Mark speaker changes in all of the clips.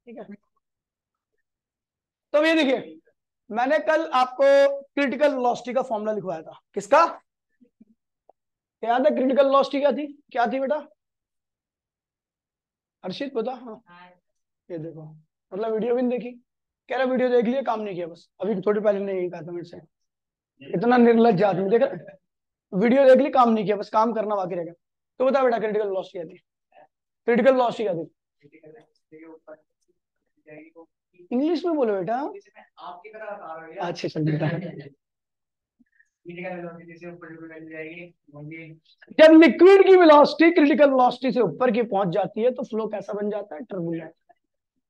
Speaker 1: ठीक है। तो ये देखिए, मैंने कल आपको क्रिटिकल वेलोसिटी का फॉर्मूला लिखवाया था। किसका याद है? क्रिटिकल वेलोसिटी क्या थी बेटा? हर्षित बता। हाँ, ये देखो, मतलब वीडियो भी नहीं देखी, कह रहा वीडियो देख लिया, काम नहीं किया। बस अभी थोड़ी पहले ने यही कहा था मेरे से, इतना निर्लज्ज आदमी। देख रहा, वीडियो देख ली, काम नहीं किया, बस काम करना बाकी रहेगा। तो बता बेटा, क्रिटिकल वेलोसिटी क्या थी? क्रिटिकल वेलोसिटी क्या थी? इंग्लिश में बोलो बेटा। अच्छा चल बेटा। जब लिक्विड की वेलोसिटी क्रिटिकल वेलोसिटी से ऊपर की पहुंच जाती है तो फ्लो कैसा बन जाता है? टर्बुलेंट।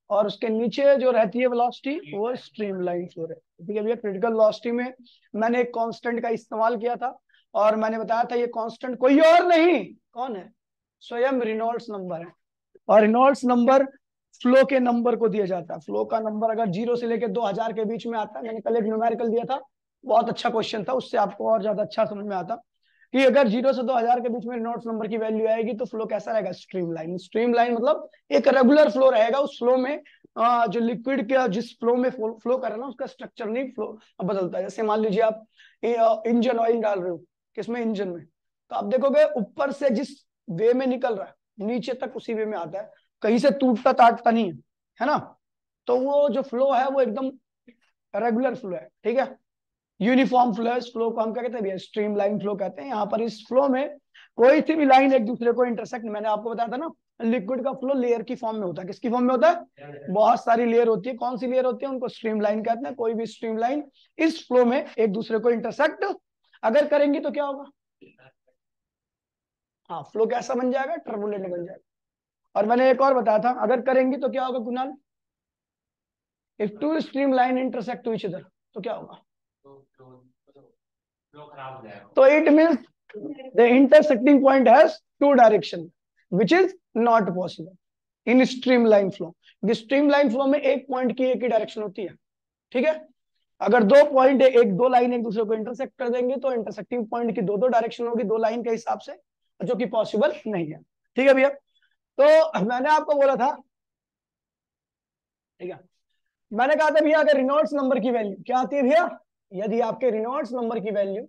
Speaker 1: और उसके नीचे जो रहती है वेलोसिटी, वो स्ट्रीमलाइन फ्लो रहती है। ठीक है भैया, क्रिटिकल वेलोसिटी में मैंने एक कांस्टेंट का इस्तेमाल किया था, और मैंने बताया था ये कांस्टेंट कोई और नहीं, कौन है? स्वयं रेनॉल्ड्स नंबर है। और रेनॉल्ड्स नंबर फ्लो के नंबर को दिया जाता है। फ्लो का नंबर अगर 0 से लेकर 2000 के बीच में आता है, मैंने कल एक न्यूमेरिकल दिया था, बहुत अच्छा क्वेश्चन था, उससे आपको और ज्यादा अच्छा समझ में आता कि अगर 0 से 2000 के बीच में रेनॉल्ड्स नंबर की वैल्यू आएगी तो फ्लो कैसा रहेगा? स्ट्रीमलाइन। स्ट्रीमलाइन मतलब एक रेगुलर फ्लो रहेगा। उस फ्लो में जो लिक्विड का जिस फ्लो में फ्लो कर रहा है ना, उसका स्ट्रक्चर नहीं फ्लो बदलता है। जैसे मान लीजिए आप इंजन ऑयल डाल रहे हो, किसमें? इंजन में। तो आप देखोगे ऊपर से जिस वे में निकल रहा है, नीचे तक उसी वे में आता है, कहीं से टूटता टाटता नहीं है ना? तो वो जो फ्लो है वो एकदम रेगुलर फ्लो है। ठीक है, यूनिफॉर्म फ्लो है। इस फ्लो को हम क्या कहते हैं? स्ट्रीमलाइन फ्लो कहते हैं। यहाँ पर इस फ्लो में कोई सी भी लाइन एक दूसरे को इंटरसेक्ट, मैंने आपको बताया था ना, लिक्विड का फ्लो लेयर की फॉर्म में होता है। किसकी फॉर्म में होता है? बहुत सारी लेयर होती है। कौन सी लेयर होती है? उनको स्ट्रीमलाइन कहते हैं। कोई भी स्ट्रीमलाइन इस फ्लो में एक दूसरे को इंटरसेक्ट अगर करेंगी तो क्या होगा? हाँ, फ्लो कैसा बन जाएगा? टर्बुलेंट बन जाएगा। और मैंने एक और बताया था, अगर करेंगी तो क्या होगा Kunal? If two streamline intersect to each other तो क्या होगा? तो it means the intersecting point has two direction, which is not possible in streamline flow. Streamline flow में एक पॉइंट की एक ही डायरेक्शन होती है। ठीक है, अगर दो पॉइंट दो लाइन एक दूसरे को इंटरसेक्ट कर देंगे तो इंटरसेक्टिंग पॉइंट की दो डायरेक्शन होगी, दो लाइन के हिसाब से, जो कि पॉसिबल नहीं है। ठीक है भैया, तो मैंने आपको बोला था, ठीक है, मैंने कहा था भैया, अगर रेनॉल्ड्स नंबर की वैल्यू क्या आती है भैया? यदि आपके रेनॉल्ड्स नंबर की वैल्यू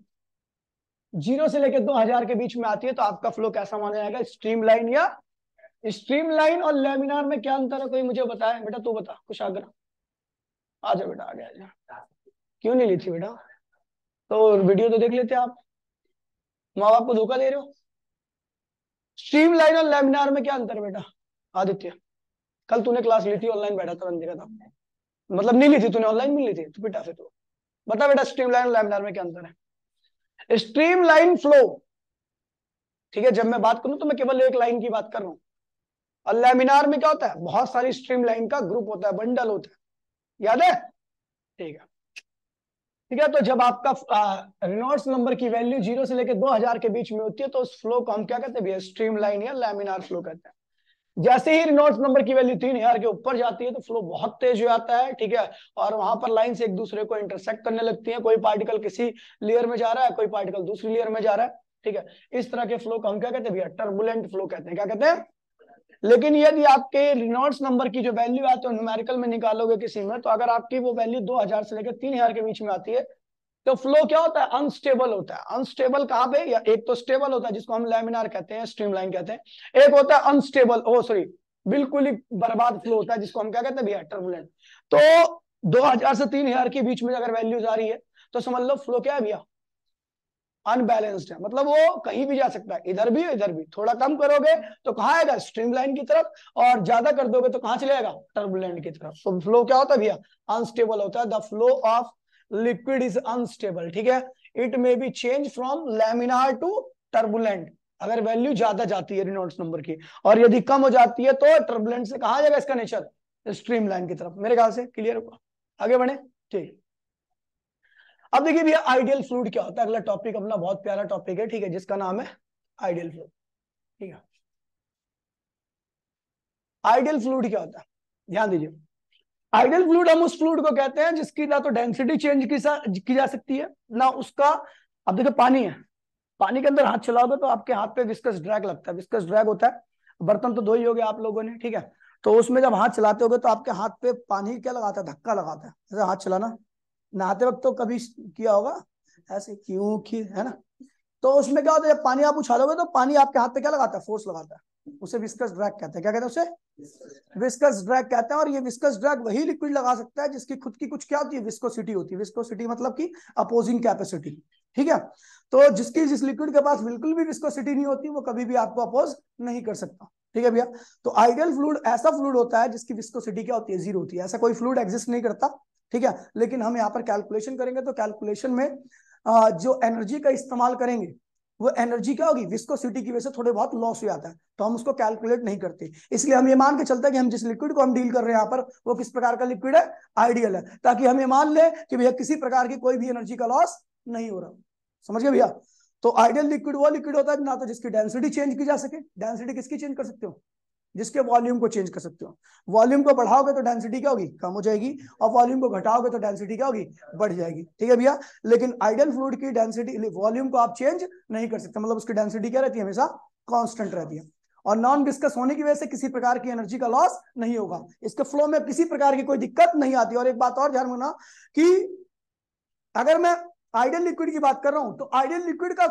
Speaker 1: 0 से लेकर 2000 के बीच में आती है तो आपका फ्लो कैसा माना जाएगा? स्ट्रीमलाइन या स्ट्रीमलाइन। और लेमिनार में क्या अंतर है? कोई मुझे बताए बेटा, तू बता कुछ आग्रह। आ जाओ बेटा, आगे आ जाओ। क्यों नहीं ली थी बेटा? तो वीडियो तो देख लेते आप, माँ बाप को धोखा दे रहे हो। स्ट्रीमलाइन और लेमिनार में क्या अंतर है बेटा? आदित्य, कल तूने क्लास ली थी, ऑनलाइन बैठा था, देखा था। मतलब नहीं ली थी तूने, ऑनलाइन भी ली थी तो बेटा, फिर तो बता बेटा, स्ट्रीमलाइन और लेमिनार में क्या अंतर है? स्ट्रीमलाइन फ्लो, ठीक है, जब मैं बात करूं तो मैं केवल एक लाइन की बात कर रहा हूं। और लेमिनार में क्या होता है? बहुत सारी स्ट्रीमलाइन का ग्रुप होता है, बंडल होता है। याद है? ठीक है, ठीक है। तो जब आपका रेनॉल्ड्स नंबर की वैल्यू 0 से लेकर 2000 के बीच में होती है तो उस फ्लो को हम क्या कहते हैं भैया? स्ट्रीमलाइन या लेमिनार फ्लो कहते हैं। जैसे ही रेनॉल्ड्स नंबर की वैल्यू 3000 के ऊपर जाती है तो फ्लो बहुत तेज हो जाता है। ठीक है, और वहां पर लाइन से एक दूसरे को इंटरसेक्ट करने लगती है। कोई पार्टिकल किसी लेयर में जा रहा है, कोई पार्टिकल दूसरी लेयर में जा रहा है। ठीक है, इस तरह के फ्लो को हम क्या कहते हैं भैया? टर्बुलेंट फ्लो कहते हैं। क्या कहते हैं? लेकिन यदि आपके रेनॉल्ड्स नंबर की जो वैल्यू आती है न्यूमेरिकल में निकालोगे किसी में, तो अगर आपकी वो वैल्यू 2000 से लेकर 3000 के बीच में आती है तो फ्लो क्या होता है? अनस्टेबल होता है। अनस्टेबल कहां पे? या एक तो स्टेबल होता है जिसको हम लेमिनार कहते हैं, स्ट्रीमलाइन कहते हैं। एक होता है अनस्टेबल, ओ सॉरी, बिल्कुल ही बर्बाद फ्लो होता है, जिसको हम क्या कहते हैं भैया? टर्बुलेंट। तो 2000 से 3000 के बीच में अगर वैल्यूज आ रही है तो समझ लो फ्लो क्या है भैया? अनबैलेंस्ड है। मतलब वो कहीं भी जा सकता है, इधर भी इधर भी। थोड़ा कम करोगे तो कहाँ आएगा? स्ट्रीमलाइन की तरफ, और ज्यादा कर दोगे तो कहाँ चले जाएगा? टर्बुलेंट की तरफ। तो फ्लो क्या होता है भैया? अनस्टेबल होता है। The flow of liquid is unstable. ठीक है, it may be change from laminar to turbulent अगर वैल्यू ज्यादा जाती है रेनॉल्ड्स नंबर की, और यदि कम हो जाती है तो टर्बुलेंट से कहा जाएगा इसका नेचर? स्ट्रीमलाइन की तरफ। मेरे ख्याल से क्लियर होगा, आगे बढ़े। ठीक, अब देखिए भैया, आइडियल फ्लूइड क्या होता है? अगला टॉपिक अपना बहुत प्यारा टॉपिक है, ठीक है, जिसका नाम है आइडियल फ्लूइड। ठीक है, आइडियल फ्लूइड क्या होता है? ध्यान दीजिए, आइडियल फ्लूइड हम उस फ्लूइड को कहते हैं जिसकी ना तो डेंसिटी चेंज की जा सकती है, ना उसका, अब देखिए पानी है, पानी के अंदर हाथ चलाओगे तो आपके हाथ पे विस्कस ड्रैग लगता है। विस्कस ड्रैग होता है, बर्तन तो धो ही होगे आप लोगों ने, ठीक है। तो उसमें जब हाथ चलाते होगे तो आपके हाथ पे पानी क्या लगाता है, धक्का लगाता है, जैसे हाथ चलाना, नहाते वक्त तो कभी किया होगा ऐसे, क्यों की है ना। तो उसमें क्या होता है, जब पानी आप उछालोगे तो पानी आपके हाथ पे क्या लगाता है, फोर्स लगाता है, उसे विस्कस ड्रैग कहते हैं। क्या कहते हैं उसे, विस्कस ड्रैग कहते हैं। और ये विस्कस ड्रैग वही लिक्विड लगा सकता है जिसकी खुद की कुछ क्या होती है, विस्कोसिटी होती है। विस्कोसिटी मतलब कि अपोजिंग कैपेसिटी, ठीक है। तो जिस लिक्विड के पास बिल्कुल भी विस्कोसिटी नहीं होती वो कभी भी आपको अपोज नहीं कर सकता, ठीक है भैया। तो आइडियल फ्लूइड ऐसा फ्लूइड होता है जिसकी विस्कोसिटी क्या होती है, जीरो होती है। ऐसा कोई फ्लूइड एग्जिस्ट नहीं करता, ठीक है। लेकिन हम यहाँ पर कैलकुलेशन करेंगे तो कैलकुलेशन में जो एनर्जी का इस्तेमाल करेंगे वो एनर्जी क्या होगी, विस्कोसिटी की वजह से थोड़े बहुत लॉस हो जाता है, तो हम उसको कैलकुलेट नहीं करते। इसलिए हम ये मान के चलते हैं कि हम जिस लिक्विड को हम डील कर रहे हैं यहाँ पर वो किस प्रकार का लिक्विड है, आइडियल है, ताकि हम ये मान ले कि भैया किसी प्रकार की कोई भी एनर्जी का लॉस नहीं हो रहा। समझ गए भैया। तो आइडियल लिक्विड वो लिक्विड होता है ना तो जिसकी डेंसिटी चेंज की जा सके। डेंसिटी किसकी चेंज कर सकते हो, जिसके वॉल्यूम को चेंज कर सकते हो। वॉल्यूम को बढ़ाओगे तो डेंसिटी क्या होगी, कम हो जाएगी, और वॉल्यूम को घटाओगे तो डेंसिटी क्या होगी, बढ़ जाएगी, ठीक है भैया। लेकिन आइडियल फ्लूइड की डेंसिटी, वॉल्यूम को आप चेंज नहीं कर सकते, मतलब उसकी डेंसिटी क्या रहती है, हमेशा कांस्टेंट रहती है। और नॉन विस्कस होने की वजह से किसी प्रकार की एनर्जी का लॉस नहीं होगा, इसके फ्लो में किसी प्रकार की कोई दिक्कत नहीं आती। और एक बात और ध्यान रखना कि अगर मैं आइडियल लिक्विड की बात कर रहा हूं तो आइडियल लिक्विड का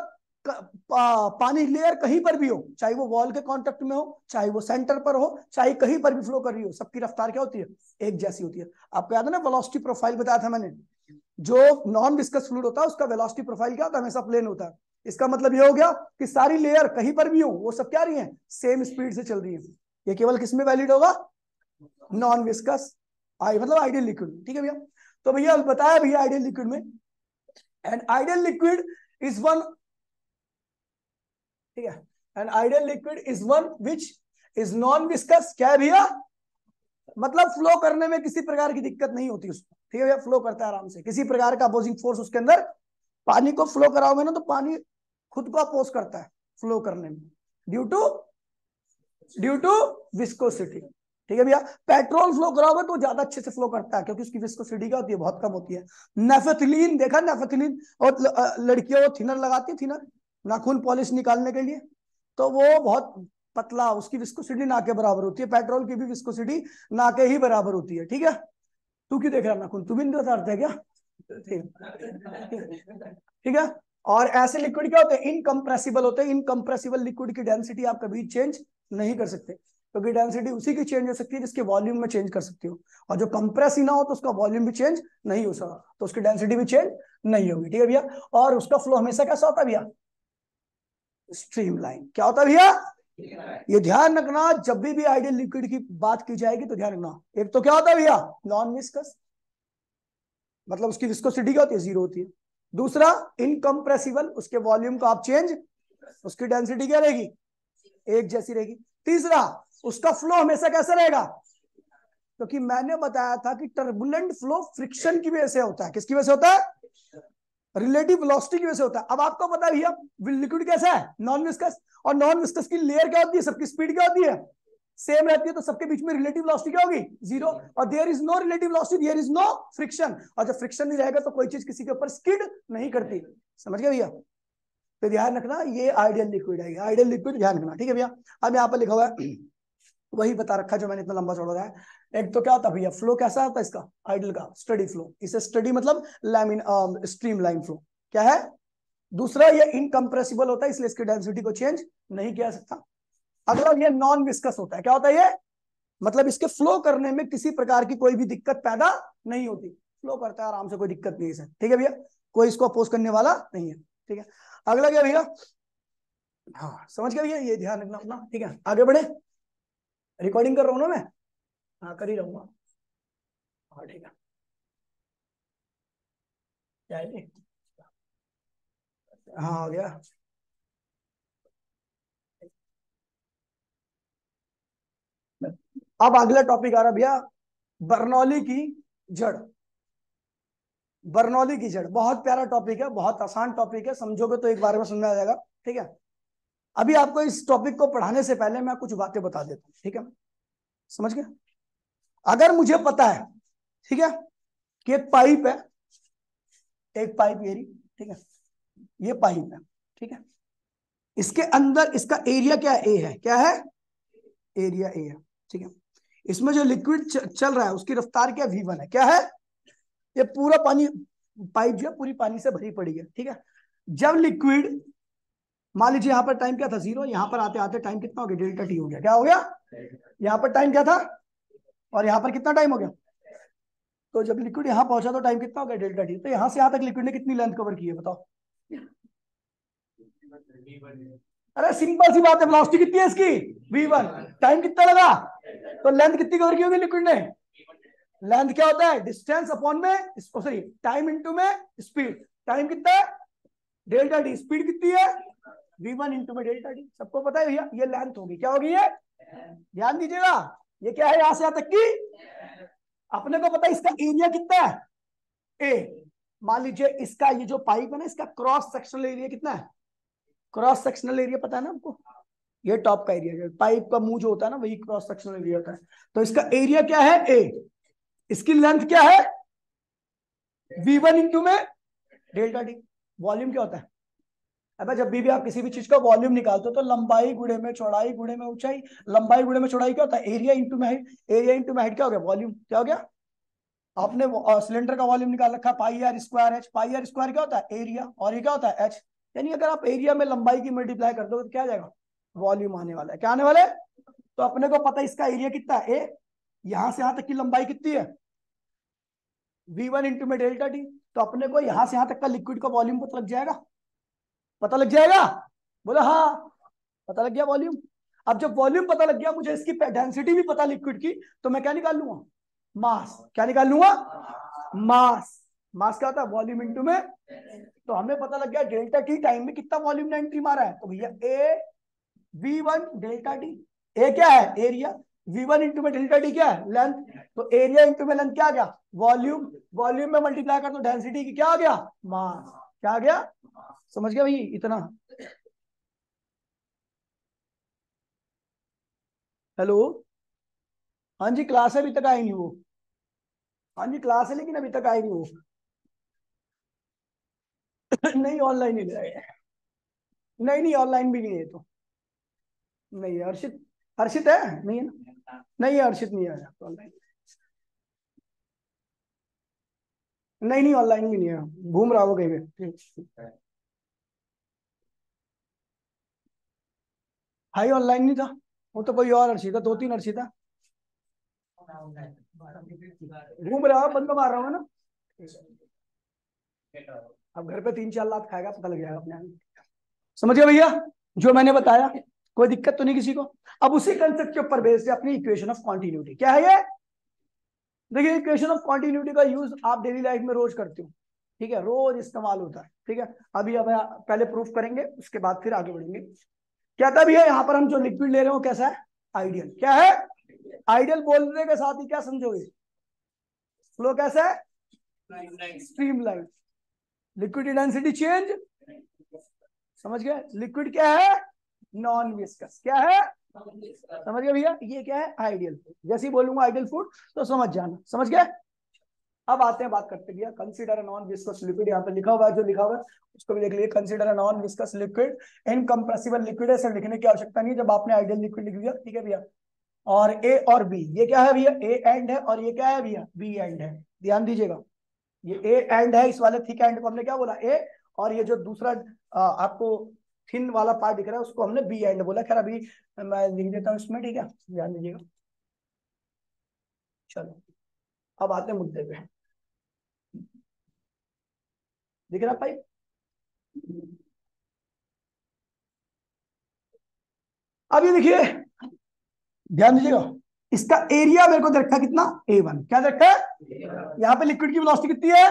Speaker 1: पानी लेयर कहीं पर भी हो, चाहे वो वॉल के कांटेक्ट में हो, चाहे वो सेंटर पर हो, चाहे कहीं पर भी फ्लो कर रही हो, सबकी रफ्तार क्या होती है, एक जैसी होती है। आपको याद है ना, वेलोसिटी प्रोफाइल बताया था मैंने, जो नॉन विस्कस फ्लूइड होता है उसका वेलोसिटी प्रोफाइल क्या होता है, हमेशा प्लेन होता है। इसका मतलब ये हो गया कि सारी लेयर कहीं पर भी हो वो सब क्या रही है, सेम स्पीड से चल रही है। ये केवल किस में वैलिड होगा, नॉन विस्कस मतलब आइडियल लिक्विड, ठीक है भैया। तो भैया बताया भैया आइडियल लिक्विड में, and ideal liquid is one, ठीक है, and ideal liquid is one which is non viscous. क्या है भैया, मतलब फ्लो करने में किसी प्रकार की दिक्कत नहीं होती उसको, ठीक है भैया, फ्लो करता है आराम से, किसी प्रकार का अपोजिंग फोर्स उसके अंदर, पानी को फ्लो कराओगे ना तो पानी खुद को अपोज करता है फ्लो करने में, ड्यू टू विस्कोसिटी, ठीक है भैया। पेट्रोल फ्लो कराओगे तो ज्यादा अच्छे से फ्लो करता है क्योंकि उसकी विस्कोसिटी क्या होती है, बहुत कम होती है। नेफेथिलीन देखा, नेफेथिलीन, और लड़कियां वो थिनर लगाती है, थिनर नाखून पॉलिश निकालने के लिए, तो वो बहुत पतला, उसकी विस्कोसिटी ना के बराबर होती है। पेट्रोल की भी विस्कोसिटी ना के ही बराबर होती है, ठीक है। तू क्यों देख रहा नाखून, तू भी नहीं उतारता है क्या, ठीक है। और ऐसे लिक्विड क्या होते हैं, इनकम्प्रेसिबल होते हैं। इनकम्प्रेसिबल लिक्विड की डेंसिटी आप कभी चेंज नहीं कर सकते, क्योंकि डेंसिटी उसी की चेंज हो सकती है जिसके वॉल्यूम में चेंज कर सकते हो, और जो कंप्रेस ही ना हो तो उसका वॉल्यूम भी चेंज नहीं हो सकता, तो उसकी डेंसिटी भी चेंज नहीं होगी, ठीक है भैया। और उसका फ्लो हमेशा कैसा होता है भैया, स्ट्रीमलाइन। क्या होता है भैया, ये ध्यान रखना, जब भी आइडियल लिक्विड की बात की जाएगी तो ध्यान रखना, एक तो क्या होता है भैया, नॉन विस्कस, मतलब उसकी विस्कोसिटी क्या होती है, जीरो होती है। दूसरा इनकम्प्रेसिबल, उसके वॉल्यूम को आप चेंज, उसकी डेंसिटी क्या रहेगी, एक जैसी रहेगी। तीसरा, उसका फ्लो हमेशा कैसा रहेगा, क्योंकि मैंने बताया था कि टर्बुलेंट फ्लो फ्रिक्शन की वजह से होता है। किसकी वजह से होता है, रिलेटिव वेलोसिटी की वजह से होता है। अब आपको पता है भैया लिक्विड कैसा है, नॉन विस्कस, और नॉन विस्कस की लेयर क्या होती है, सबकी स्पीड क्या होती है, सेम रहती है, तो सबके बीच में रिलेटिव वेलोसिटी क्या होगी, जीरो। और there is no relative velocity, there is no friction, और जब फ्रिक्शन नहीं रहेगा तो कोई चीज किसी के ऊपर स्किड नहीं करती। समझ गए भैया। तो ध्यान रखना ये आइडियल लिक्विड है, आइडियल लिक्विड ध्यान रखना, ठीक है भैया। अब यहाँ पर लिखा हुआ है वही बता रखा जो मैंने इतना लंबा चौड़ा है। एक तो क्या होता है भैया, फ्लो कैसा होता है इसका, आइडियल का स्टडी फ्लो, इसे स्टडी मतलब लैमिन स्ट्रीम लाइन फ्लो क्या है। दूसरा, ये इनकम्प्रेसिबल होता है इसलिए इसकी डेंसिटी को चेंज नहीं किया सकता। अगला, ये नॉन विस्कस होता है। क्या होता है ये, मतलब इसके फ्लो करने में किसी प्रकार की कोई भी दिक्कत पैदा नहीं होती, फ्लो करता है आराम से, कोई दिक्कत नहीं है, ठीक है भैया, कोई इसको अपोज करने वाला नहीं है, ठीक है। अगला क्या भैया, हाँ समझ गया भैया, ये ध्यान रखना अपना, ठीक है। आगे बढ़े, रिकॉर्डिंग कर रहा हूँ ना मैं, हाँ कर ही रहूंगा, हाँ ठीक है, क्या है ये? हाँ आ गया। अब अगला टॉपिक आ रहा भैया, बर्नौली की जड़। बर्नौली की जड़ बहुत प्यारा टॉपिक है, बहुत आसान टॉपिक है, समझोगे तो एक बार में समझ आ जाएगा, ठीक है। अभी आपको इस टॉपिक को पढ़ाने से पहले मैं कुछ बातें बता देता हूँ, ठीक है, समझ गए। अगर मुझे पता है, ठीक है, कि एक पाइप है, एक पाइप एरी, ठीक है, ये पाइप है, ठीक है, इसके अंदर इसका एरिया क्या है, ए है, क्या है, एरिया ए है, ठीक है। इसमें जो लिक्विड चल रहा है उसकी रफ्तार क्या V1 है, क्या है, ये पूरा पानी, पाइप जो है पूरी पानी से भरी पड़ी है, ठीक है। जब लिक्विड, मान लीजिए यहाँ पर टाइम क्या था 0, यहाँ पर आते आते टाइम कितना हो गया, डेल्टा टी हो गया, क्या हो गया, यहाँ पर टाइम क्या था और यहाँ पर कितना टाइम हो गया, तो जब लिक्विड यहाँ पहुंचा तो टाइम कितना हो गया, डेल्टा टी। तो यहाँ से यहाँ तक लिक्विड ने कितनी लेंथ कवर की है बताओ। अरे सिंपल सी बात है, वेलोसिटी कितनी है इसकी, V1, टाइम कितना लगा, तो लेंथ कितनी कवर की होगी लिक्विड ने। लेंथ क्या होता है, डिस्टेंस अपॉन में, सॉरी टाइम इनटू में स्पीड। टाइम कितना है, डेल्टा टी, स्पीड कितनी है, V1 इंटू में डेल्टा टी। सबको पता है भैया, ये लेंथ होगी, क्या होगी ये, ध्यान दीजिएगा, ये क्या है, यहां से यहां तक की। अपने को पता है इसका एरिया कितना है, ए। मान लीजिए इसका ये जो पाइप है ना, इसका क्रॉस सेक्शनल एरिया कितना है, क्रॉस सेक्शनल एरिया पता है ना हमको, ये टॉप का एरिया, पाइप का मुंह जो होता है ना वही क्रॉस सेक्शनल एरिया होता है। तो इसका एरिया क्या है, ए। इसकी लेंथ क्या है, V1 इंटू में डेल्टा टी। वॉल्यूम क्या होता है, अब जब भी आप किसी भी चीज का वॉल्यूम निकालते हो तो लंबाई गुणे में चौड़ाई गुणे में ऊंचाई, लंबाई गुणे में चौड़ाई क्या होता है, एरिया इंटू में हाइट, एरिया इंटू में हाइट क्या हो गया, वॉल्यूम। क्या हो गया, आपने सिलेंडर का वॉल्यूम निकाल रखा pi r square h, pi r square क्या होता है, एरिया, और ये क्या होता है एच। यानी अगर आप एरिया में लंबाई की मल्टीप्लाई कर दो तो क्या आ जाएगा, वॉल्यूम आने वाला है, क्या आने वाला है। तो अपने को पता है इसका एरिया कितना है, ए, यहां से यहां तक की लंबाई कितनी है, V1 इंटू में डेल्टा टी। तो अपने को यहां से यहां तक का लिक्विड का वॉल्यूम पता लग जाएगा, पता लग जाएगा, बोला हाँ, पता लग गया वॉल्यूम। अब जब वॉल्यूम पता लग गया, मुझे इसकी डेंसिटी भी पता लिक्विड की, तो मैं क्या निकाल लूंगा, मास। क्या निकाल लूंगा, मास। मास क्या होता है, वॉल्यूम इंटू में। तो हमें पता लग गया डेल्टा टी टाइम में कितना वॉल्यूम ने एंट्री मारा है, तो भैया ए V1 डेल्टा टी। ए क्या है, एरिया, V1 इंटू में डेल्टा टी क्या है, लेंथ। तो एरिया इंटू में लेंथ क्या आ गया, वॉल्यूम, वॉल्यूम में मल्टीप्लाई कर दो डेंसिटी की, क्या आ गया, मास। क्या आ गया, समझ गया भाई इतना। हेलो, हाँ जी क्लास है, अभी तक आई नहीं वो, हाँ जी क्लास है लेकिन अभी तक आई नहीं वो। नहीं ऑनलाइन ही ले आए, नहीं नहीं ऑनलाइन भी नहीं है तो, नहीं है हर्षित, हर्षित है नहीं है ना, नहीं है हर्षित, नहीं आया ऑनलाइन, नहीं नहीं ऑनलाइन भी नहीं है, घूम रहा हो कहीं पे। भाई ऑनलाइन नहीं था वो, तो कोई और हर्षित था, 2-3 हर्षित था, घूम रहा, बंद मार रहा हूँ ना। अब घर पे 3-4 लाख खाएगा, पता लग जाएगा अपने आप। समझ गया भैया जो मैंने बताया, कोई दिक्कत तो नहीं किसी को। अब उसी कंसेप्ट के ऊपर बेस्ड है अपनी इक्वेशन ऑफ कॉन्टिन्यूटी, क्या है ये, देखिए इक्वेशन ऑफ कॉन्टिन्यूटी का यूज आप डेली लाइफ में रोज करते हो, ठीक है, रोज इस्तेमाल होता है, ठीक है। अभी अब पहले प्रूफ करेंगे, उसके बाद फिर आगे बढ़ेंगे। क्या था भैया, यहाँ पर हम जो लिक्विड ले रहे हो कैसा है, आइडियल। क्या है, आइडियल बोलने के साथ ही क्या समझोगे, फ्लो कैसा है, स्ट्रीमलाइन। लिक्विड डेंसिटी चेंज, समझ गए, लिक्विड क्या है, नॉन विस्कस। क्या है, समझ गए भैया, ये क्या है, आइडियल। जैसे ही बोलूंगा आइडियल फूड तो समझ जाना, समझ गए। अब आते हैं, बात करते भैया, consider a non viscous liquid, यहाँ पे लिखा हुआ है, जो लिखा हुआ है उसको भी देख लीजिए। Consider a non viscous liquid incompressible liquid, ऐसा लिखने की आवश्यकता नहीं जब आपने आइडियल लिक्विड लिख दिया, ठीक है भैया। और ए और बी, ये क्या है भैया, ए एंड है, और ये क्या है भैया, बी एंड है। ध्यान दीजिएगा, ये ए एंड है, इस वाले थिक एंड को हमने क्या बोला, ए। और ये जो दूसरा आपको थिन वाला पार्ट दिख रहा है उसको हमने बी एंड बोला। खैर अभी मैं लिख देता हूँ इसमें, ठीक है, ध्यान दीजिएगा। चलो अब आते हैं मुद्दे पे, दिख रहा भाई, अब ये देखिए, ध्यान दीजिएगा, इसका एरिया मेरे को दे रखा है कितना, A1। क्या दे रखा है, यहाँ पे लिक्विड की वेलोसिटी कितनी है,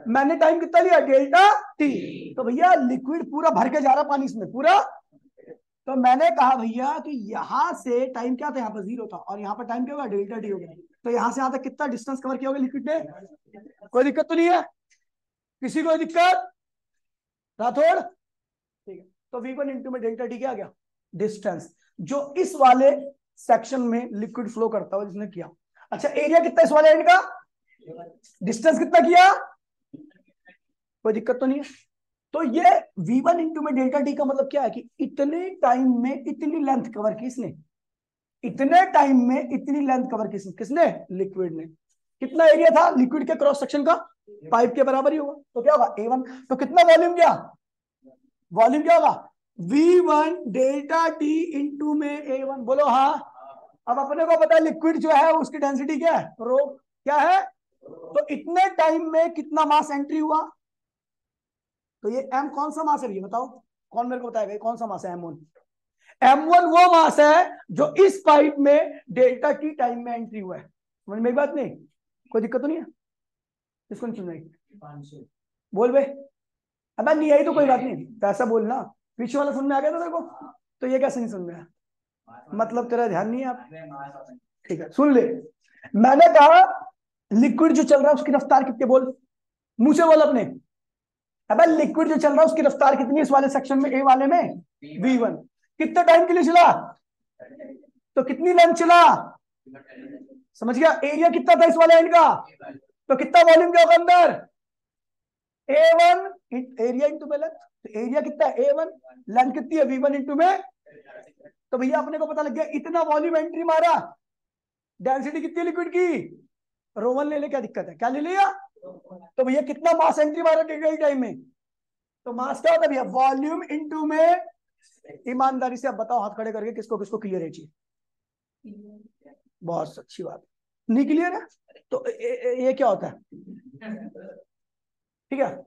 Speaker 1: मैंने टाइम कितना लिया, डेल्टा टी। तो भैया लिक्विड पूरा भर के जा रहा पानी इसमें पूरा। तो मैंने कहा भैया कि यहां से टाइम क्या था, यहाँ पर 0 था, और यहाँ पर टाइम क्या होगा, डेल्टा टी हो गया। तो यहां से यहां तक कितना डिस्टेंस कवर किया होगा लिक्विड ने, कोई दिक्कत तो नहीं है, किसी को दिक्कत, राठौड़, ठीक है। तो V1 इंटू में डेल्टा टी क्या आ गया, डिस्टेंस जो इस वाले सेक्शन में लिक्विड फ्लो करता हुआ जिसने किया। अच्छा एरिया कितना इस वाले एंड का, डिस्टेंस कितना किया, कोई दिक्कत तो नहीं है। तो ये V1 इंटू में डेल्टा टी का मतलब क्या है कि इतने टाइम में इतनी लेंथ कवर की इसने, इतने टाइम में इतनी लेंथ कवर किसने? लिक्विड ने। कितना एरिया था लिक्विड के क्रॉस सेक्शन का? पाइप के बराबर ही होगा, तो क्या होगा A1। तो कितना वॉल्यूम क्या? वॉल्यूम क्या होगा? V1 डेल्टा टी इंटू में A1। बोलो हाँ। अब अपने को पता है लिक्विड जो है उसकी डेंसिटी क्या है? रो। क्या है? तो इतने टाइम में कितना मास एंट्री हुआ? तो ये M कौन सा मास है ये बताओ, कौन मेरे को बताएगा ये कौन सा मास है? M1। M1 वो मास है जो इस पाइप में डेल्टा टी टाइम में एंट्री हुआ है। समझ में एक बात नहीं? कोई दिक्कत तो नहीं है? किसको नहीं सुन रही? बोल बे। अब नहीं आई तो कोई बात नहीं, पैसा बोलना। पीछे वाला सुन में आ गया था तेरे को, तो ये कैसे नहीं सुन में आया? मतलब तेरा ध्यान नहीं है आप। ठीक है सुन ले, मैंने कहा लिक्विड जो चल रहा है उसकी रफ्तार कितनी? बोल मुंह से बोल अपने। अब लिक्विड जो चल रहा है उसकी रफ्तार कितनी इस वाले सेक्शन में, ए वाले में? V1। कितने टाइम के लिए चला? तो कितनी लेंथ चला? समझ गया? एरिया कितना था इस वाले एंड का? तो कितना वॉल्यूम क्या होगा अंदर? A1 एरिया इंटू में लेंथ। तो एरिया कितना है? A1। लेंथ कितनी है? V1 इंटू में। तो भैया अपने को पता लग गया इतना वॉल्यूम एंट्री मारा। डेंसिटी कितनी लिक्विड की? रोमन ले ले, क्या दिक्कत है? क्या ले लिया? तो भैया कितना मास एंट्री मारा टाइम में? तो मास क्या होता है भैया? वॉल्यूम इंटू में। ईमानदारी से अब बताओ हाथ खड़े करके किसको किसको क्लियर है चीज? बहुत अच्छी बात। नहीं क्लियर है तो ये क्या होता है? ठीक है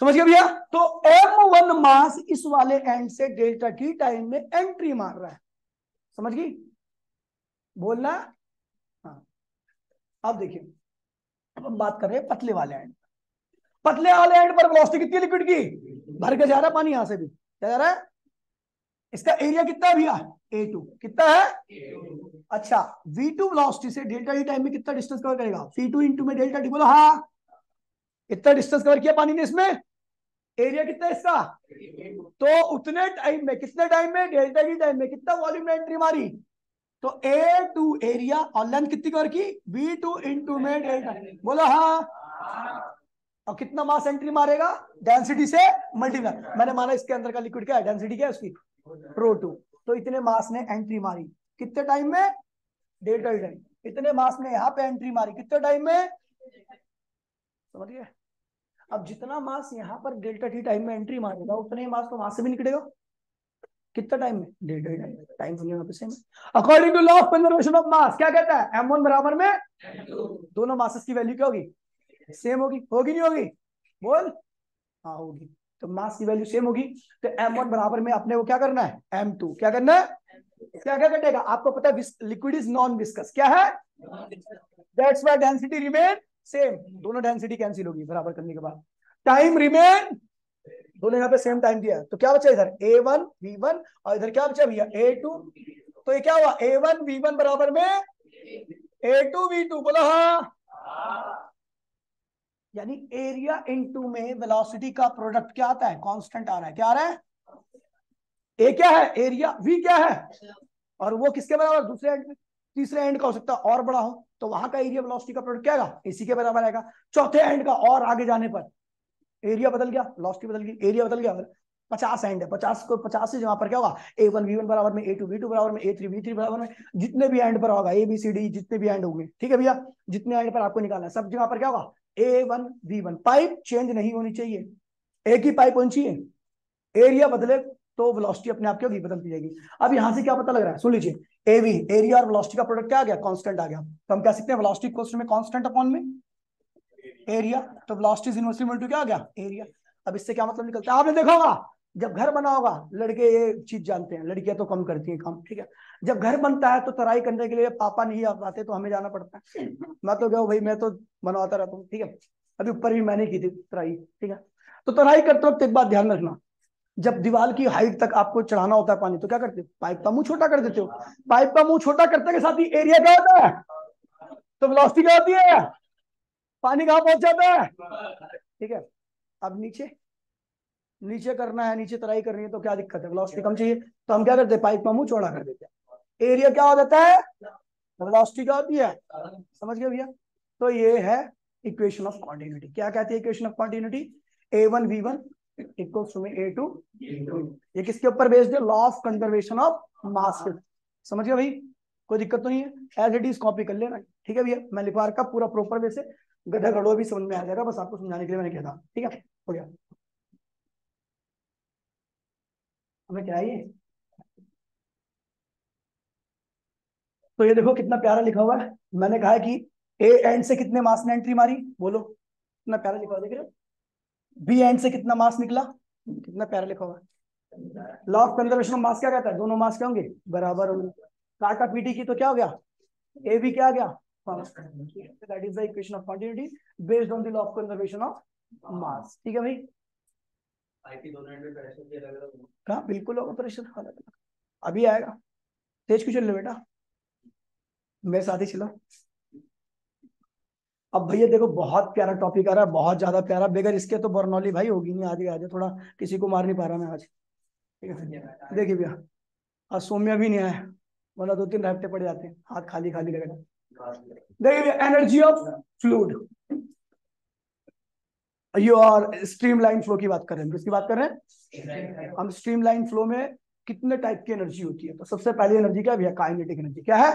Speaker 1: समझ गया भैया? तो M1 मास इस वाले एंड से डेल्टा टी टाइम में एंट्री मार रहा है। समझ गई? बोलना। हाँ अब देखिए, अब हम बात कर रहे हैं पतले वाले एंड। पतले वाले एंड पर वेलोसिटी कितनी लिक्विड की? भर के जा रहा है पानी यहां से भी। क्या जा रहा है? इसका एरिया कितना है भैया? A2। कितना है? अच्छा V2 वेलोसिटी से डेल्टा टी टाइम में कितना डिस्टेंस कवर करेगा? V2 इंटू में डेल्टा टी। बोलो हाँ। इतना डिस्टेंस कवर किया पानी ने इसमें। एरिया कितना है इसका? तो उतने टाइम में, कितने टाइम में? डेल्टा टी टाइम में कितना वॉल्यूम में एंट्री मारी? तो A2 एरिया और लेंथ कितनी कवर की? V2 इंटू में डेल्टा। बोलो हाँ। और कितना मास एंट्री मारेगा? डेंसिटी से मल्टीप्लाई। मैंने माना इसके अंदर का लिक्विड क्या है? डेंसिटी क्या है उसकी? ρ2। तो इतने मास ने एंट्री मारी कितने टाइम में? Delta T time. इतने मास ने यहाँ पे एंट्री मारी कितने टाइम में? समझ गए? अब जितना मास यहाँ पर डेल्टा टी टाइम में एंट्री मारेगा उतने ही मास तो वहां से भी निकलेगा। कितना टाइम में? Delta T time. टाइम समझो पे सेम है। According to law of conservation of mass क्या कहता है? M1 बराबर में दोनों मासेस की वैल्यू क्या होगी? सेम होगी। होगी नहीं होगी? बोल। हाँ होगी। तो मास की वैल्यू सेम होगी। तो M1 बराबर में अपने को क्या करना है? M2। क्या करना है? क्या क्या कटेगा? आपको पता है लिक्विड इज नॉन विस्कस। क्या है? That's why density remain same. दोनों डेंसिटी कैंसिल होगी बराबर करने के बाद। टाइम रिमेन, दोनों यहाँ पे सेम टाइम दिया है। तो क्या बचा इधर? A1 V1 और इधर क्या बचा भैया? A2। तो ये क्या हुआ? A1 V1 बराबर में A2 V2। बोलो हाँ। यानी एरिया इनटू में वेलोसिटी का प्रोडक्ट क्या आता है? कांस्टेंट आ रहा है। क्या आ रहा है? ए क्या है? एरिया। V क्या है? और वो किसके बराबर? दूसरे एंड में। तीसरे एंड का हो सकता है और बड़ा हो, तो वहां का एरिया वेलोसिटी का प्रोडक्ट क्या आएगा? इसी के बराबर आएगा। चौथे एंड का और आगे जाने पर एरिया बदल गया, वेलोसिटी बदल गई, एरिया बदल गया। 50 एंड है, 50 को 50 से जहां पर क्या होगा? A1 V1 बराबर में A2 V2 बराबर में A3 V3 बराबर में, जितने भी एंड पर होगा ABCD जितने भी एंड होंगे। ठीक है भैया? जितने एंड पर आपको निकालना है सब जगह पर क्या होगा? A1 V1। पाइप चेंज नहीं होनी चाहिए, एक ही पाइप होनी चाहिए। एरिया बदले तो वेलोसिटी अपने आप क्या होगी? बदलती जाएगी। अब यहां से क्या पता लग रहा है? सुन लीजिए, एवी एरिया और वेलोसिटी का प्रोडक्ट क्या आ गया? कांस्टेंट आ गया। तो हम कह सकते हैं वेलोसिटी इक्वल्स में कांस्टेंट अपॉन में एरिया। तो velocity is inversely equal to क्या आ गया? एरिया। अब इससे क्या मतलब निकलता है? आपने देखा होगा जब घर बना होगा, लड़के ये चीज जानते हैं, लड़कियां तो कम करती हैं काम। ठीक है? जब घर बनता है तो तराई करने के लिए पापा नहीं आ पाते तो हमें जाना पड़ता है। मैं तो गया भाई, मैं तो बनवाता रहता हूँ। ठीक है? अभी ऊपर भी मैंने की थी तराई। ठीक है? तो तराई करते वक्त एक बात ध्यान रखना, जब दीवार की हाइट तक आपको चढ़ाना होता है पानी, तो क्या करते हो? पाइप का मुंह छोटा कर देते हो। पाइप का मुंह छोटा करते के साथ ही एरिया क्या होता है? तो वेलोसिटी क्या होती है? पानी कहां पहुंच जाता है? ठीक है? अब नीचे नीचे करना है, नीचे तराई करनी है, तो क्या दिक्कत है? वेलोसिटी कम चाहिए, तो हम क्या करते हैं? पाइप का मुंह चौड़ा कर देते हैं। एरिया क्या हो जाता है? वेलोसिटी क्या होती है? समझ गए भैया? तो ये है इक्वेशन ऑफ कॉन्टिन्यूटी। क्या कहती है equation of continuity? A1 V1 equals to A2 V2। ये किसके ऊपर बेस्ड है? Law of conservation of mass. समझ गए भाई? कोई दिक्कत तो नहीं है, एज इट इज कॉपी कर लेना, ठीक है भैया। मैं लिखवा रखा पूरा प्रॉपर वे से, गधा गड़ों भी समझ में आ जाएगा, बस आपको समझाने के लिए मैंने कहा था, ठीक है, हो गया। हमें क्या है ये, तो ये देखो कितना प्यारा लिखा हुआ है। मैंने कहा है कि ए एंड से कितने मास ने एंट्री मारी, बोलो कितना प्यारा लिखा हुआ, देख रहे हो। बी एंड से कितना मास निकला, कितना प्यारा लिखा हुआ है। Law of conservation of mass क्या कहता है, दोनों मास क्या होंगे, बराबर होंगे। काटा पीटी की तो क्या हो गया, ए बी क्या आ गया, that is the equation of continuity based on the law of conservation of मास, ठीक है भाई। कहाँ बिल्कुल होगा प्रेशर अलग अलग, अभी आएगा, तेज क्यों चल रहे बेटा, मेरे साथ ही चलो। अब भैया देखो बहुत प्यारा टॉपिक आ रहा है, बहुत ज्यादा प्यारा, बगैर इसके तो बर्नौली भाई होगी नहीं, आगे आगे थोड़ा किसी को मार नहीं पा रहा मैं आज, ठीक है। देखिए भैया आज सौम्या भी नहीं आया, वरना 2-3 हफ्ते पड़ जाते हैं, हाथ खाली खाली लगेगा। देखिए भैया एनर्जी ऑफ फ्लूइड, यू और स्ट्रीमलाइन फ्लो की बात कर रहे हैं, किसकी बात कर रहे हैं हम, स्ट्रीमलाइन फ्लो में कितने टाइप की एनर्जी होती है। तो सबसे पहली एनर्जी क्या है भैया, काइनेटिक एनर्जी, क्या है,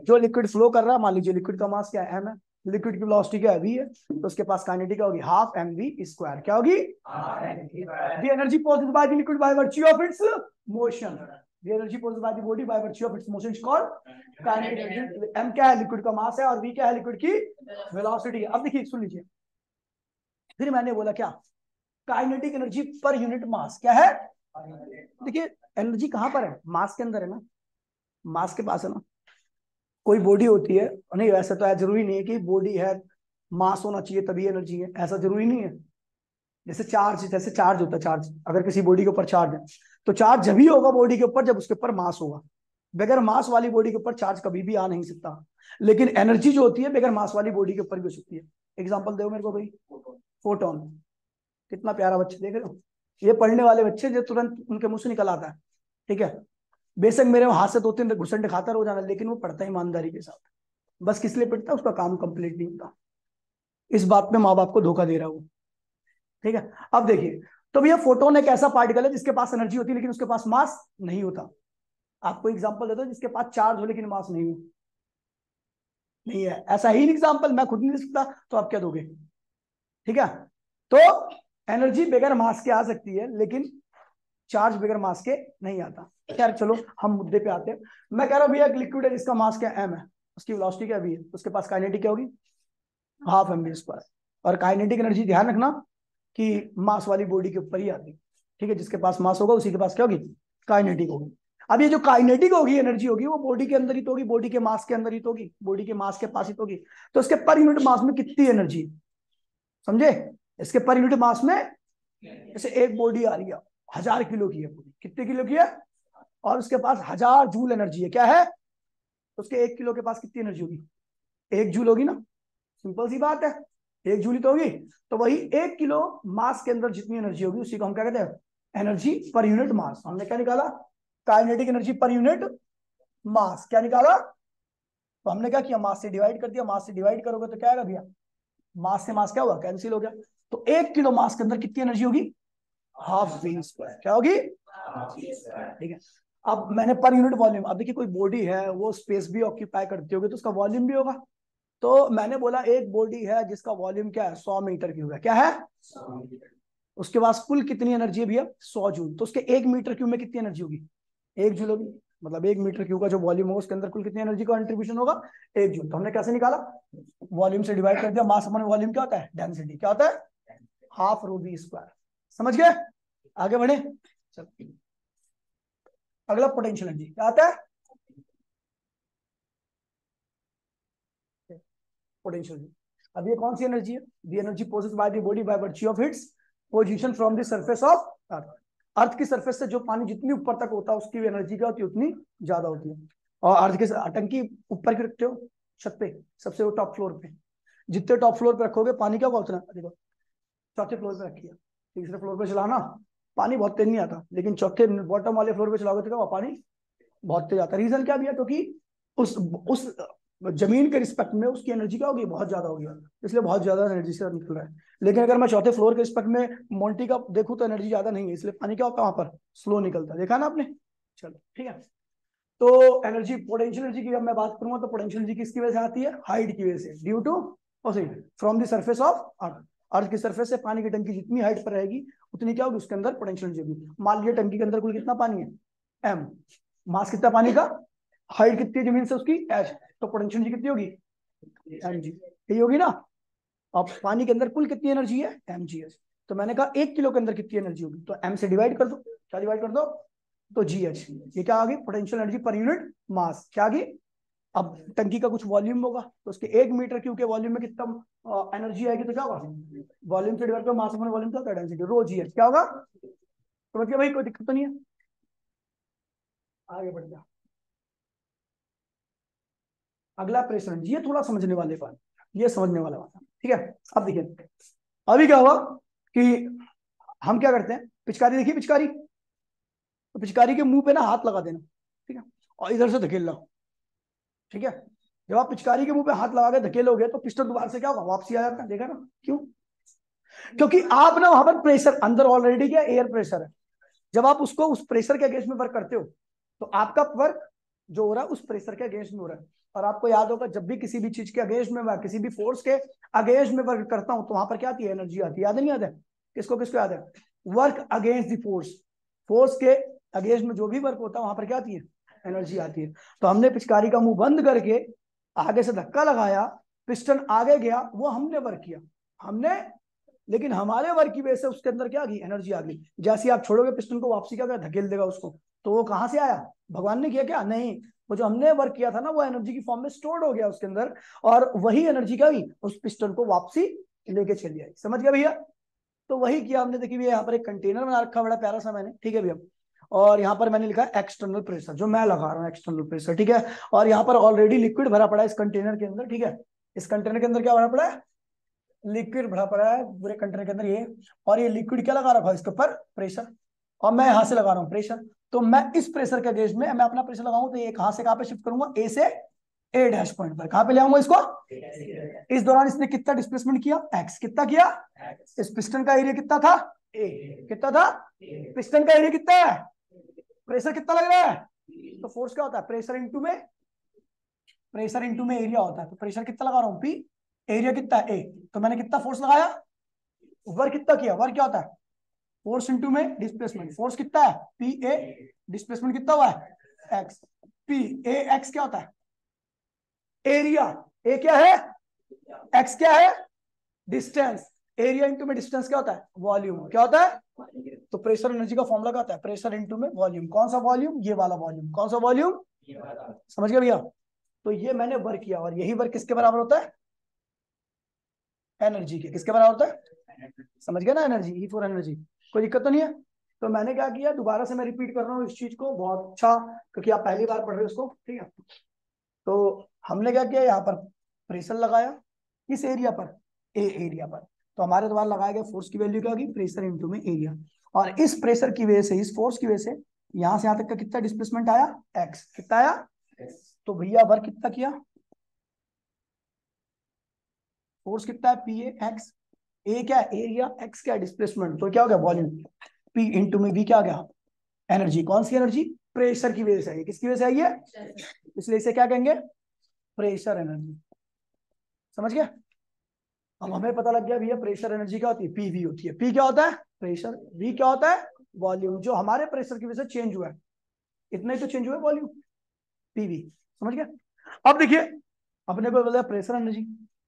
Speaker 1: जो लिक्विड फ्लो कर रहा है, मान लीजिए लिक्विड का मास क्या है, m है, लिक्विड की वेलोसिटी क्या है, v है, तो उसके पास काइनेटिक क्या होगी, हाफ mv स्क्वायर, क्या होगी, the energy positive by the liquid bye virtue of it's motion, the energy positive bye the body by virtue of it's motion is called kinetic energy. m क्या है, liquid का मास है, और v क्या है, liquid की वेलोसिटी है। अब देखिए सुन लीजिए, फिर मैंने बोला क्या, kinetic energy per unit mass क्या है। देखिए एनर्जी कहां पर है, मास के अंदर है ना, मास के पास है ना। कोई बॉडी होती है, नहीं वैसे तो जरूरी नहीं है कि बॉडी है मास होना चाहिए तभी एनर्जी है, ऐसा जरूरी नहीं है। जैसे चार्ज होता है, चार्ज अगर किसी बॉडी के ऊपर चार्ज है तो चार्ज जब ही होगा बॉडी के ऊपर जब उसके ऊपर मास होगा, बगैर मास वाली बॉडी के ऊपर चार्ज कभी भी आ नहीं सकता। लेकिन एनर्जी जो होती है बगैर मास वाली बॉडी के ऊपर भी हो सकती है। एग्जांपल दो मेरे को भाई, फोटोन, कितना प्यारा बच्चे देख रहे हो, ये पढ़ने वाले बच्चे जो तुरंत उनके मुंह से निकल आता है, ठीक है। बेशक मेरे हाथ से 2-3 घुसन दिखाता रोजाना, लेकिन वो पढ़ता है ईमानदारी के साथ, बस किस लिए पढ़ता है, उसका काम कंप्लीट नहीं होता, इस बात में माँ बाप को धोखा दे रहा हूँ, ठीक है। अब देखिए, तो भैया फोटोन एक ऐसा पार्टिकल है जिसके पास एनर्जी होती है लेकिन उसके पास मास नहीं होता। आपको एग्जांपल देता हूं जिसके पास चार्ज हो लेकिन मास नहीं हो, नहीं है, ऐसा ही एग्जांपल मैं खुद नहीं दे सकता, तो आप क्या दोगे, ठीक है। तो एनर्जी बगैर मास के आ सकती है लेकिन चार्ज बगैर मास के नहीं आता। यार चलो हम मुद्दे पे आते हैं। मैं कह रहा हूं भैया एक लिक्विड है जिसका मास क्या m है, उसकी वेलोसिटी क्या v है, उसके पास काइनेटिक क्या होगी, हाफ mv स्क्वायर। और काइनेटिक एनर्जी ध्यान रखना कि मास वाली बॉडी के ऊपर ही आती है, ठीक है, जिसके पास मास होगा उसी के पास क्या होगी, काइनेटिक होगी। अब ये जो काइनेटिक होगी एनर्जी होगी वो बॉडी के अंदर ही तो होगी, बॉडी के मास के अंदर ही तो होगी, बॉडी के मास के पास ही तो होगी। तो इसके पर यूनिट मास में कितनी एनर्जी, समझे, इसके पर यूनिट मास में, जैसे एक बॉडी आ रही है 1000 किलो की है, पूरी कितने किलो की है, और उसके पास 1000 जूल एनर्जी है, क्या है, तो उसके 1 किलो के पास कितनी एनर्जी होगी, 1 जूल होगी ना, सिंपल सी बात है, 1 जूल ही तो होगी। तो वही 1 किलो मास के अंदर जितनी एनर्जी होगी उसी को हम क्या कहते हैं, एनर्जी पर यूनिट मास। हमने क्या निकाला, kinetic energy per unit mass, क्या निकाला, तो हमने क्या किया, मास से डिवाइड कर दिया, मास से डिवाइड करोगे तो क्या आएगा भैया, मास से मास क्या हुआ, कैंसिल हो गया। तो 1 किलो मास के अंदर कितनी एनर्जी होगी, हाफ v स्क्वायर, क्या होगी, ठीक है। अब मैंने पर यूनिट वॉल्यूम, अब देखिए कोई बॉडी है वो स्पेस भी ऑक्यूपाई करती होगी तो उसका वॉल्यूम भी होगा। तो मैंने बोला एक बॉडी है जिसका वॉल्यूम क्या है, 100 मीटर क्यूब है, क्या है, उसके पास कुल कितनी एनर्जी है भैया, 100 जूल। तो उसके 1 मीटर क्यूब में कितनी एनर्जी होगी, 1 जूल होगी। मतलब 1 मीटर क्यूब का जो वॉल्यूम होगा उसके अंदर कुल कितनी एनर्जी का कंट्रीब्यूशन होगा, 1 जूल। तो हमने कैसे निकाला, वॉल्यूम से डिवाइड कर दिया, मास अपॉन वॉल्यूम क्या होता है, डेंसिटी, क्या होता है, हाफ रो v स्क्वायर। समझ गए, आगे बढ़े, चल अगला पोटेंशियल एनर्जी क्या आता है, पोटेंशियल एनर्जी। अब ये कौन सी एनर्जी है, the energy possessed by the body by virtue of its position from the surface of earth. Earth की सरफेस से जो पानी जितनी ऊपर तक होता है उसकी एनर्जी क्या होती है, उतनी ज्यादा होती है। और अर्थ के टंकी ऊपर क्यों रखते हो, छत पे, सबसे वो टॉप फ्लोर पे, जितने टॉप फ्लोर पे रखोगे पानी क्या होगा उतना, देखो चौथे फ्लोर पे रखिए, तीसरे फ्लोर पे चलाना पानी बहुत तेज नहीं आता, लेकिन चौथे बॉटम वाले फ्लोर पे चलाओगे तो क्या पानी बहुत तेज आता है। रीजन क्या भी है, क्योंकि उस जमीन के रिस्पेक्ट में उसकी एनर्जी क्या होगी, बहुत ज्यादा होगी, इसलिए बहुत ज्यादा एनर्जी से निकल रहा है। लेकिन अगर मैं चौथे फ्लोर के रिस्पेक्ट में मोंटी का देखूं तो एनर्जी ज्यादा नहीं है, इसलिए पानी क्या होता है वहां पर, स्लो निकलता है, देखा ना आपने। चलो ठीक है,
Speaker 2: तो एनर्जी, पोटेंशियल एनर्जी की जब मैं बात करूंगा तो पोटेंशियल एनर्जी किसकी वजह से आती है? हाइट की वजह से, due to from the surface of earth. Earth की सरफेस से पानी की टंकी जितनी हाइट पर रहेगी उतनी क्या होगी, उसके अंदर पोटेंशियल एनर्जी होगी। मान लीजिए टंकी के अंदर कुल कितना पानी है? एम। मास कितना पानी का? हाइट कितनी है जमीन से उसकी? एच। तो पोटेंशियल एनर्जी कितनी होगी? M g. यही होगी ना। अब पानी के अंदर कुल कितनी एनर्जी है? M g h. तो मैंने कहा 1 किलो के अंदर कितनी एनर्जी होगी, तो एम से डिवाइड कर दो। क्या डिवाइड कर दो? तो जी एच। ये क्या आ गई? Potential energy per unit mass. क्या आ गई? अब टंकी का कुछ वॉल्यूम होगा तो उसके 1 मीटर क्यूब के वॉल्यूम में कितना एनर्जी आएगी, तो क्या होगा? वॉल्यूम से डिवाइड करो मास अपॉन वॉल्यूम, क्या होता है? डेंसिटी, रो जी एच। क्या होगा? तो मतलब भाई कोई दिक्कत तो नहीं है? आगे बढ़ जा। अगला प्रेशर, ये थोड़ा समझने वाले बात, ये समझने वाला बात, ठीक है। अब देखिए अभी क्या हुआ कि हम क्या करते हैं, पिचकारी देखिए, पिचकारी, तो पिचकारी के मुंह पे ना हाथ लगा देना, ठीक है, और इधर से धकेल लो, ठीक है। जब आप पिचकारी के मुंह पे हाथ लगा के धकेलोगे तो पिस्टन दोबारा से क्या होगा? वापसी आ जाता है। देखा ना क्यों? क्योंकि आप ना वहां पर प्रेशर अंदर ऑलरेडी क्या एयर प्रेशर है। जब आप उसको उस प्रेशर के अगेंस्ट में वर्क करते हो तो आपका वर्क जो हो रहा है उस प्रेशर के अगेंस्ट में हो रहा है। और आपको याद होगा जब भी किसी भी चीज के अगेंस्ट में मैं किसी भी फोर्स के अगेंस्ट में वर्क करता हूं तो वहां पर क्या आती है? एनर्जी आती है। याद नहीं याद है? किसको किसको याद है? Work against the force, force के अगेंस्ट में जो भी वर्क होता है वहां पर क्या आती है? एनर्जी आती है। तो हमने पिचकारी का मुंह बंद करके आगे से धक्का लगाया, पिस्टन आगे गया, वो हमने वर्क किया, हमने, लेकिन हमारे वर्क की वजह से उसके अंदर क्या आ गई? एनर्जी आ गई। जैसे आप छोड़ोगे पिस्टन को, वापसी क्या धकेल देगा उसको, तो वो कहां से आया? भगवान ने किया क्या? नहीं, वो जो हमने वर्क किया था ना वो एनर्जी की फॉर्म में स्टोर्ड हो गया उसके अंदर, और वही एनर्जी क्या हुई? उस पिस्टन को वापसी लेके चली आई। समझ गया भैया? तो वही किया हमने। देखिए भैया यहाँ पर एक कंटेनर बना रखा बड़ा प्यारा सा मैंने, ठीक है भैया, और यहाँ पर मैंने लिखा है एक्सटर्नल प्रेशर, जो मैं लगा रहा हूँ एक्सटर्नल प्रेशर, ठीक है। और यहाँ पर ऑलरेडी लिक्विड भरा पड़ा है इस कंटेनर के अंदर, ठीक है। इस कंटेनर के अंदर क्या भरा पड़ा है? लिक्विड भरा पड़ा है पूरे कंटेनर के अंदर ये। और ये लिक्विड क्या लगा रखा है इसके ऊपर? प्रेशर। और मैं यहां से लगा रहा हूँ प्रेशर। तो मैं इस प्रेशर के गेज में मैं अपना प्रेशर लगाऊं तो ये कहां से कहां पे शिफ्ट करूंगा? ए से ए डैश पॉइंट पर। कहां पे ले आऊंगा इसको? इस दौरान इसने कितना डिस्प्लेसमेंट किया? एक्स। कितना किया? इस पिस्टन का एरिया कितना था? ए। कितना था? पिस्टन का एरिया कितना है? प्रेशर कितना लग रहा है? तो फोर्स क्या होता है? प्रेशर इंटू में, प्रेशर इंटू में एरिया होता है। तो प्रेशर कितना लगा रहा हूं? पी। एरिया कितना है? ए। तो मैंने कितना फोर्स लगाया? वर्क कितना किया? वर्क क्या होता है? फोर्स इंटू में डिस्प्लेसमेंट। फोर्स कितना है? P A. डिस्प्लेसमेंट कितना हुआ है? एक्स। पी ए एक्स क्या होता है? एरिया। ए क्या है? एक्स क्या है? डिस्टेंस। एरिया इंटू में डिस्टेंस क्या होता है? वॉल्यूम। क्या होता है? तो प्रेशर एनर्जी का फॉर्मूला क्या होता है? प्रेशर इंटू में वॉल्यूम। कौन सा वॉल्यूम? ये वाला वॉल्यूम। कौन सा वॉल्यूम? समझ गया भैया? तो ये मैंने वर्क किया, और यही वर्क किसके बराबर होता है? एनर्जी के। किसके बराबर होता है? समझ गया ना? Energy, E for energy. कोई दिक्कत तो नहीं है? तो मैंने क्या किया, दोबारा से मैं रिपीट कर रहा हूँ इस चीज को, बहुत अच्छा, क्योंकि आप पहली बार पढ़ रहे हो इसको, ठीक है। तो हमने क्या किया, यहाँ पर प्रेशर लगाया, किस एरिया पर? ए एरिया पर। तो हमारे द्वारा लगाया गया फोर्स की वैल्यू क्या होगी? प्रेशर इंटू में एरिया। और इस प्रेशर की वजह से, इस फोर्स की वजह से यहाँ से यहाँ तक का कितना डिस्प्लेसमेंट आया? एक्स। कितना आया? तो भैया वर्क कितना किया? फोर्स कितना है? P A x. ए क्या है? एरिया। एक्स क्या है? डिस्प्लेसमेंट। तो क्या हो गया? वॉल्यूम। पी इंटू में भी क्या आ गया? एनर्जी। कौन सी एनर्जी? प्रेशर की वजह से आई है। किसकी वजह से आई है? इसलिए इसे क्या कहेंगे? Pressure energy. समझ गया? अब हमें पता लग गया भैया प्रेशर एनर्जी क्या होती है? पीवी होती है। पी क्या होता है? प्रेशर। वी क्या होता है? वॉल्यूम। जो हमारे प्रेशर की वजह से चेंज हुआ है, इतना ही तो चेंज हुआ है, वॉल्यूम। पीवी। समझ गया? अब देखिए, अपने को बोला प्रेशर एनर्जी।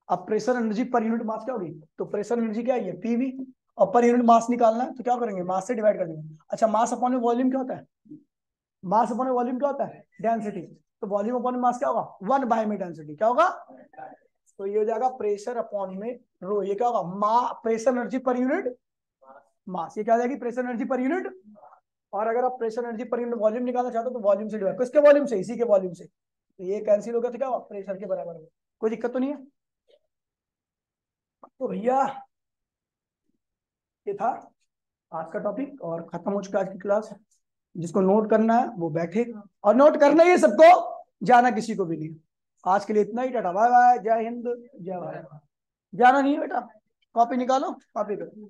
Speaker 2: अब pressure energy per unit mass क्या होगी? तो प्रेशर एनर्जी क्या है? पीवी। और पर यूनिट मास निकालना है तो क्या करेंगे? मास से डिवाइड कर देंगे। अच्छा, मास अपॉन वॉल्यूम क्या होता है? मास अपॉन वॉल्यूम क्या होता है? डेंसिटी। तो वॉल्यूम अपॉन मास क्या होगा? 1 में डेंसिटी क्या होगा? तो ये हो जाएगा प्रेशर अपॉन में रो। ये क्या होगा? Pressure energy per unit mass. ये क्या हो जाएगी? Pressure energy per unit. और अगर आप pressure energy per unit volume निकालना चाहते हो तो वॉल्यूम से डिवाइड। किसके वॉल्यूम से? इसी के वॉल्यूम से। तो ये कैंसिल हो गया तो क्या होगा? प्रेशर के बराबर होगा। कोई दिक्कत तो नहीं है? तो भैया ये था आज का टॉपिक, और खत्म हो चुका आज की क्लास। जिसको नोट करना है वो बैठे, और नोट करना ही है सबको, जाना किसी को भी नहीं। आज के लिए इतना ही। टाटा बाय बाय, जय हिंद, जय भारत। जाना नहीं है बेटा, कॉपी निकालो, कॉपी करो।